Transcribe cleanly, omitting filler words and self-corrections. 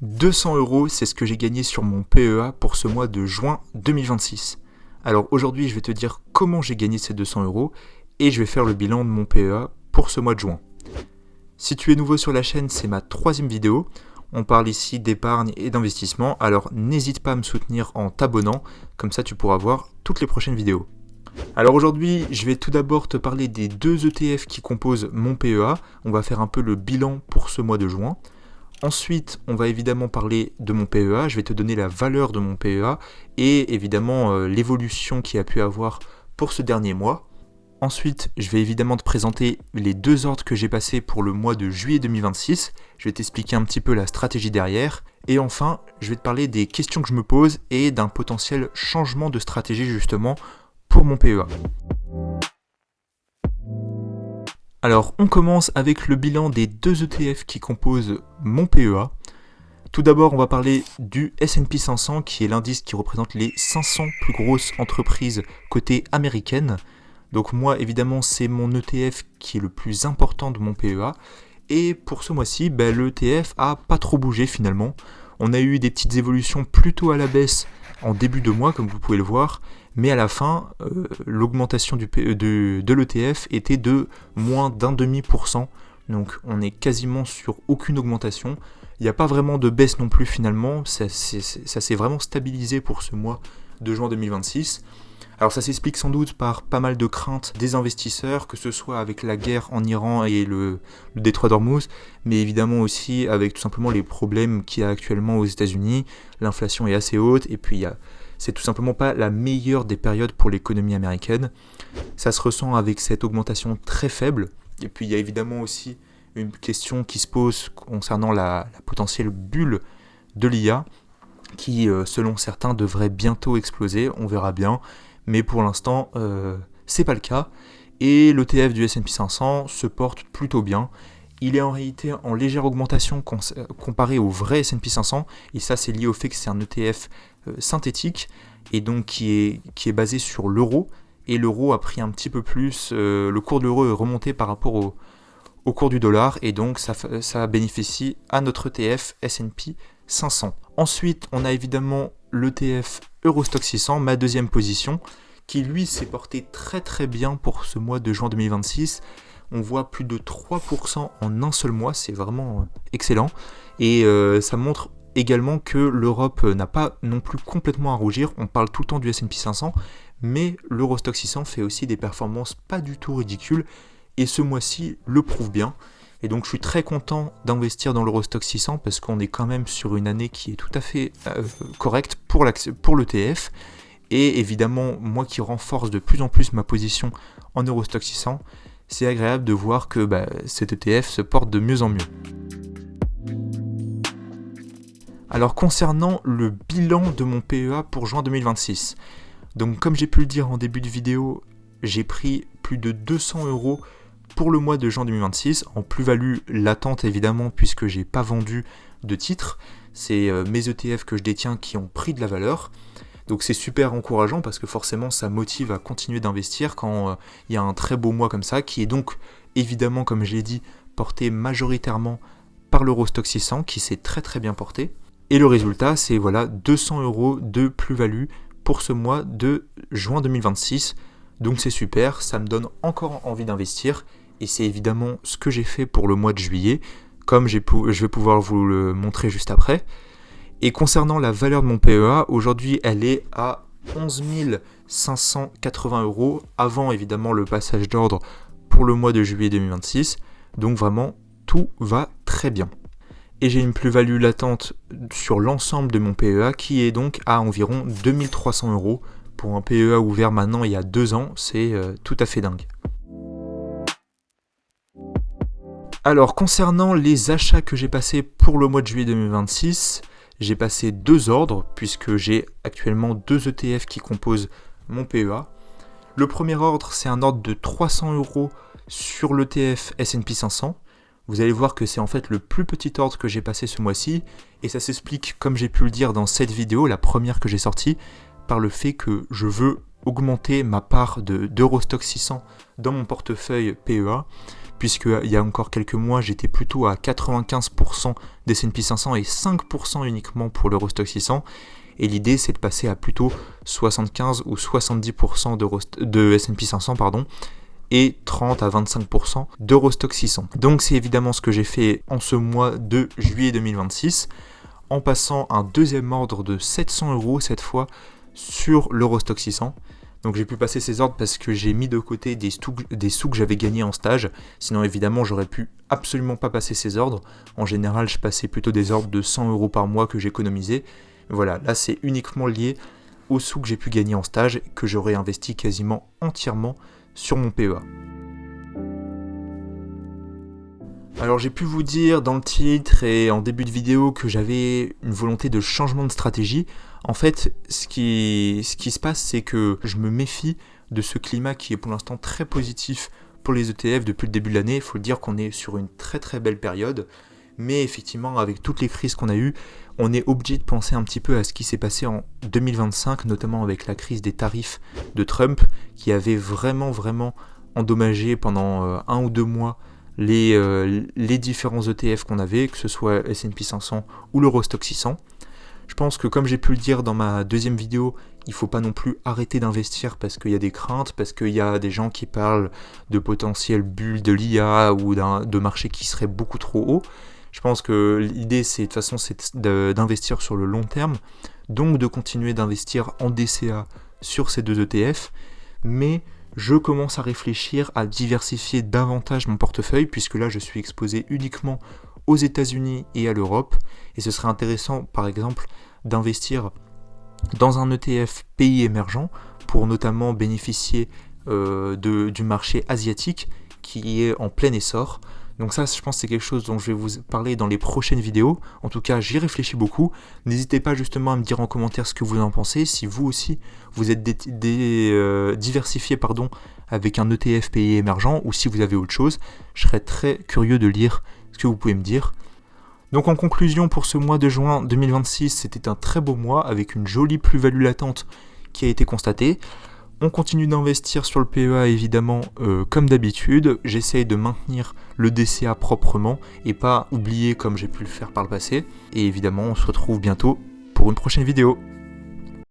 200 euros, c'est ce que j'ai gagné sur mon PEA pour ce mois de juin 2026. Alors aujourd'hui, je vais te dire comment j'ai gagné ces 200 euros et je vais faire le bilan de mon PEA pour ce mois de juin. Si tu es nouveau sur la chaîne, c'est ma 3e vidéo. On parle ici d'épargne et d'investissement, alors n'hésite pas à me soutenir en t'abonnant, comme ça tu pourras voir toutes les prochaines vidéos. Alors aujourd'hui, je vais tout d'abord te parler des 2 ETF qui composent mon PEA. On va faire un peu le bilan pour ce mois de juin. Ensuite, on va évidemment parler de mon PEA, je vais te donner la valeur de mon PEA et évidemment l'évolution qu'il y a pu avoir pour ce dernier mois. Ensuite, je vais évidemment te présenter les 2 ordres que j'ai passés pour le mois de juillet 2026. Je vais t'expliquer un petit peu la stratégie derrière. Et enfin, je vais te parler des questions que je me pose et d'un potentiel changement de stratégie justement pour mon PEA. Alors, on commence avec le bilan des 2 ETF qui composent mon PEA. Tout d'abord, on va parler du S&P 500, qui est l'indice qui représente les 500 plus grosses entreprises cotées américaines. Donc moi, évidemment, c'est mon ETF qui est le plus important de mon PEA. Et pour ce mois-ci, le ETF a pas trop bougé finalement. On a eu des petites évolutions plutôt à la baisse en début de mois, comme vous pouvez le voir. Mais à la fin, l'augmentation de l'ETF était de moins d'1,5%. Donc on est quasiment sur aucune augmentation. Il n'y a pas vraiment de baisse non plus finalement. Ça s'est vraiment stabilisé pour ce mois de juin 2026. Alors ça s'explique sans doute par pas mal de craintes des investisseurs, que ce soit avec la guerre en Iran et le détroit d'Ormuz, mais évidemment aussi avec tout simplement les problèmes qu'il y a actuellement aux États-Unis. L'inflation est assez haute et puis c'est tout simplement pas la meilleure des périodes pour l'économie américaine. Ça se ressent avec cette augmentation très faible. Et puis il y a évidemment aussi une question qui se pose concernant la potentielle bulle de l'IA, qui selon certains devrait bientôt exploser, on verra bien. Mais pour l'instant, c'est pas le cas. Et l'ETF du S&P 500 se porte plutôt bien. Il est en réalité en légère augmentation comparé au vrai S&P 500. Et ça, c'est lié au fait que c'est un ETF synthétique et donc qui est basé sur l'euro. Et l'euro a pris un petit peu plus. Le cours de l'euro est remonté par rapport au cours du dollar. Et donc, ça bénéficie à notre ETF S&P 500. Ensuite, on a évidemment l'ETF Eurostoxx 600, ma 2e position, qui lui s'est porté très très bien pour ce mois de juin 2026. On voit plus de 3% en un seul mois, c'est vraiment excellent. Et ça montre également que l'Europe n'a pas non plus complètement à rougir. On parle tout le temps du S&P 500, mais l'Eurostoxx 600 fait aussi des performances pas du tout ridicules. Et ce mois-ci le prouve bien. Et donc je suis très content d'investir dans l'Eurostoxx 600 parce qu'on est quand même sur une année qui est tout à fait correcte pour l'ETF. Et évidemment, moi qui renforce de plus en plus ma position en Eurostoxx 600, c'est agréable de voir que cet ETF se porte de mieux en mieux. Alors concernant le bilan de mon PEA pour juin 2026, donc comme j'ai pu le dire en début de vidéo, j'ai pris plus de 200 euros pour le mois de juin 2026, en plus-value latente évidemment, puisque j'ai pas vendu de titres. C'est mes ETF que je détiens qui ont pris de la valeur. Donc c'est super encourageant parce que forcément ça motive à continuer d'investir quand il y a un très beau mois comme ça, qui est donc évidemment, comme je l'ai dit, porté majoritairement par l'Eurostoxx 600, qui s'est très très bien porté. Et le résultat, c'est 200 euros de plus-value pour ce mois de juin 2026. Donc c'est super, ça me donne encore envie d'investir. Et c'est évidemment ce que j'ai fait pour le mois de juillet, comme je vais pouvoir vous le montrer juste après. Et concernant la valeur de mon PEA, aujourd'hui elle est à 11 580 euros, avant évidemment le passage d'ordre pour le mois de juillet 2026. Donc vraiment, tout va très bien. Et j'ai une plus-value latente sur l'ensemble de mon PEA qui est donc à environ 2300 euros. Pour un PEA ouvert maintenant il y a 2 ans, c'est tout à fait dingue. Alors concernant les achats que j'ai passés pour le mois de juillet 2026, j'ai passé 2 ordres puisque j'ai actuellement 2 ETF qui composent mon PEA. Le premier ordre, c'est un ordre de 300 euros sur l'ETF S&P 500. Vous allez voir que c'est en fait le plus petit ordre que j'ai passé ce mois-ci et ça s'explique, comme j'ai pu le dire dans cette vidéo, la première que j'ai sortie, par le fait que je veux augmenter ma part d'Eurostoxx 600 dans mon portefeuille PEA, puisqu'il y a encore quelques mois, j'étais plutôt à 95% des S&P 500 et 5% uniquement pour l'Eurostoxx 600. Et l'idée, c'est de passer à plutôt 75 ou 70% de S&P 500, et 30 à 25% d'Eurostoxx 600. Donc c'est évidemment ce que j'ai fait en ce mois de juillet 2026, en passant un deuxième ordre de 700 € cette fois sur l'Eurostoxx 600. Donc j'ai pu passer ces ordres parce que j'ai mis de côté des sous que j'avais gagnés en stage. Sinon évidemment j'aurais pu absolument pas passer ces ordres. En général je passais plutôt des ordres de 100 € par mois que j'économisais. Voilà, là c'est uniquement lié aux sous que j'ai pu gagner en stage, que j'aurais investi quasiment entièrement sur mon PEA. Alors j'ai pu vous dire dans le titre et en début de vidéo que j'avais une volonté de changement de stratégie. En fait, ce qui se passe, c'est que je me méfie de ce climat qui est pour l'instant très positif pour les ETF depuis le début de l'année. Il faut le dire qu'on est sur une très très belle période. Mais effectivement, avec toutes les crises qu'on a eues, on est obligé de penser un petit peu à ce qui s'est passé en 2025, notamment avec la crise des tarifs de Trump, qui avait vraiment endommagé pendant 1 ou 2 mois les différents ETF qu'on avait, que ce soit S&P 500 ou l'Eurostoxx 600. Je pense que comme j'ai pu le dire dans ma deuxième vidéo, il ne faut pas non plus arrêter d'investir parce qu'il y a des craintes, parce qu'il y a des gens qui parlent de potentielles bulles de l'IA ou de marché qui serait beaucoup trop haut. Je pense que l'idée, c'est de toute façon, c'est d'investir sur le long terme, donc de continuer d'investir en DCA sur ces deux ETF, mais je commence à réfléchir à diversifier davantage mon portefeuille, puisque là, je suis exposé uniquement aux États-Unis et à l'Europe, et ce serait intéressant, par exemple, d'investir dans un ETF pays émergent pour notamment bénéficier du marché asiatique qui est en plein essor. Donc ça, je pense que c'est quelque chose dont je vais vous parler dans les prochaines vidéos. En tout cas, j'y réfléchis beaucoup. N'hésitez pas justement à me dire en commentaire ce que vous en pensez. Si vous aussi, vous êtes diversifié avec un ETF pays émergent ou si vous avez autre chose, je serais très curieux de lire ce que vous pouvez me dire. Donc en conclusion, pour ce mois de juin 2026, c'était un très beau mois avec une jolie plus-value latente qui a été constatée. On continue d'investir sur le PEA évidemment comme d'habitude. J'essaye de maintenir le DCA proprement et pas oublier comme j'ai pu le faire par le passé. Et évidemment, on se retrouve bientôt pour une prochaine vidéo.